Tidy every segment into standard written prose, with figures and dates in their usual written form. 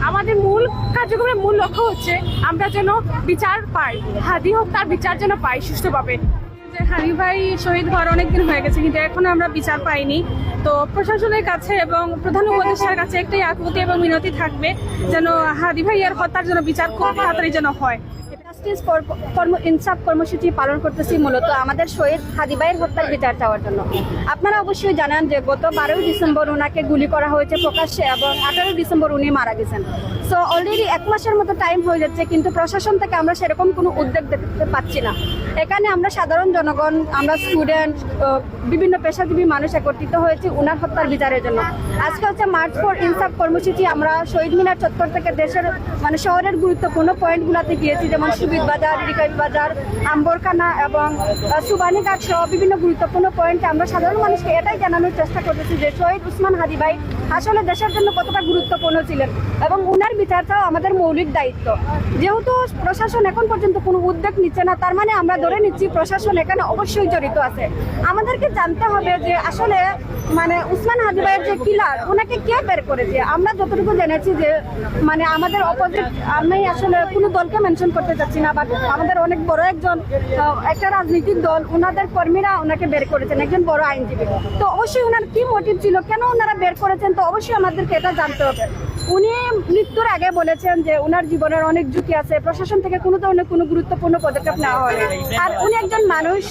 আমাদের মূল কার্যক্রমের মূল লক্ষ্য হচ্ছে আমরা যেন বিচার পাই, হাদি হত্যার বিচার যেন পাই সুষ্ঠুভাবে। যে হাদি ভাই শহীদ হওয়ার অনেকদিন হয়ে গেছে, কিন্তু এখনো আমরা বিচার পাইনি। তো প্রশাসনের কাছে এবং প্রধান উপদেষ্টার কাছে একটাই আকুতি এবং মিনতি থাকবে যেন হাদি ভাইয়ের হত্যার জন্য বিচার খুব তাড়াতাড়ি যেন হয়। জাস্টিস ফর ইনসাফ কর্মসূচি পালন করতেছি মূলত আমাদের শহীদ হাদি ভাইয়ের হত্যার বিচার চাওয়ার জন্য। আপনারা অবশ্যই জানেন যে গত 12 ডিসেম্বর ওনাকে গুলি করা হয়েছে প্রকাশ্যে এবং 18 ডিসেম্বর উনি মারা গেছেন। সো অলরেডি 1 মাসের মতো টাইম হয়ে যাচ্ছে, কিন্তু প্রশাসন থেকে আমরা সেরকম কোনো উদ্যোগ দেখতে পাচ্ছি না। এখানে আমরা সাধারণ জনগণ, আমরা স্টুডেন্ট, বিভিন্ন পেশাজীবী মানুষ একত্রিত হয়েছি উনার হত্যার বিচারের জন্য। আজকে হচ্ছে মার্চ ফর ইনসাফ কর্মসূচি। আমরা শহীদ মিনার চত্বর থেকে দেশের শহরের গুরুত্বপূর্ণ পয়েন্টগুলোতে গিয়েছি, যেমন সুবিদ বাজার, রিকাইল বাজার, আম্বরখানা এবং সুবানীঘাট সহ বিভিন্ন গুরুত্বপূর্ণ পয়েন্টে আমরা সাধারণ মানুষকে এটাই জানানোর চেষ্টা করতেছি যে শহীদ উসমান হাদি ভাই আসলে দেশের জন্য কতটা গুরুত্বপূর্ণ ছিলেন এবং উনার বিচারটাও আমাদের মৌলিক দায়িত্ব। যেহেতু প্রশাসন এখন পর্যন্ত কোনো উদ্যোগ নিচ্ছে না, তার মানে আমরা ধরে নিচ্ছি প্রশাসন এখানে অবশ্যই জড়িত আছে। আমাদেরকে জানতে হবে যে আসলে উসমান হাদি ভাইয়ের যে কিলার, ওনাকে কে বের করেছে। আমরা যতটুকু জেনেছি যে আমাদের অপোজিট, আমি আসলে কোনো দলকে মেনশন করতে চাচ্ছি না, বাট আমাদের অনেক বড় একটা রাজনৈতিক দল, ওনাদের কর্মীরা ওনাকে বের করেছেন, একজন বড় আইনজীবী। তো অবশ্যই ওনার কি মোটিভ ছিল, কেন ওনারা বের করেছেন, তো অবশ্যই আমাদেরকে এটা জানতে হবে। উনি মৃত্যুর আগে বলেছেন যে ওনার জীবনের অনেক ঝুঁকি আছে, প্রশাসন থেকে কোনো ধরনের কোনো গুরুত্বপূর্ণ পদক্ষেপ নেওয়া হয়। আর উনি একজন মানুষ,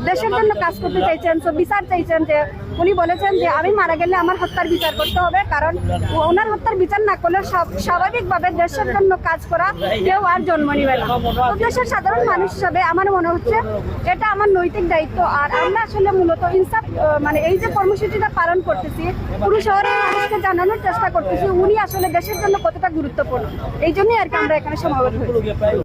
দেশের জন্য কাজ করতে চাইছেন, তো বিচার চাইছেন। যে উনি বলেছেন যে আমি মারা গেলে আমার হত্যার বিচার করতে হবে, কারণ ওনার হত্যার বিচার না করলে স্বাভাবিকভাবে দেশের জন্য কাজ করা কেউ আর জন্ম নিবে না। তো দেশের সাধারণ মানুষ হিসাবে আমার মনে হচ্ছে এটা আমার নৈতিক দায়িত্ব। আর আমরা আসলে মূলত ইনসাফ এই যে কর্মসূচিটা পালন করতেছি, পুরো শহরের মানুষকে জানানোর চেষ্টা করতেছি উনি আসলে দেশের জন্য কতটা গুরুত্বপূর্ণ। এই জন্যই আর কি আমরা এখানে সমাবেত হয়েছি।